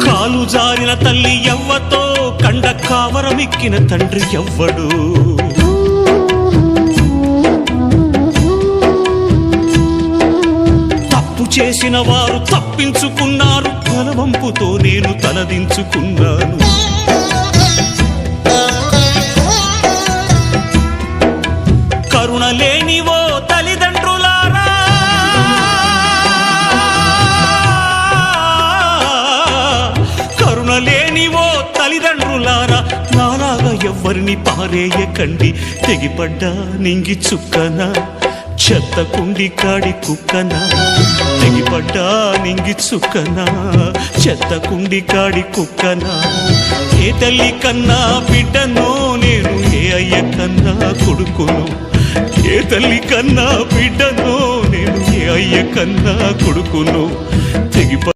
కాలు జారిన తల్లి ఎవ్వతో కండ కావరమెక్కిన తండ్రి ఎవ్వడు. తప్పు చేసిన వారు తప్పించుకున్నారు, తలవంపుతో నేను తలదించుకున్నాను. కరుణ లేనివో తల్లిదండ్రులారా, కరుణ లేనివో తల్లిదండ్రులారా, నాలాగా ఎవ్వరిని పారేయకండి. తెగిపడ్డా నింగి చుక్కనా, చెత్త కుండి కాడి కుక్కనా. తెగిపడ్డా నింగి చుక్కనా, చెత్త కుండి కాడి కుక్కనా. ఏ తల్లి కన్నా బిడ్డనో నేను, ఏ అయ్య కన్నా కొడుకును. ఏ తల్లి కన్నా బిడ్డనో నేను, ఏ అయ్య కన్నా కొడుకును. తెగిప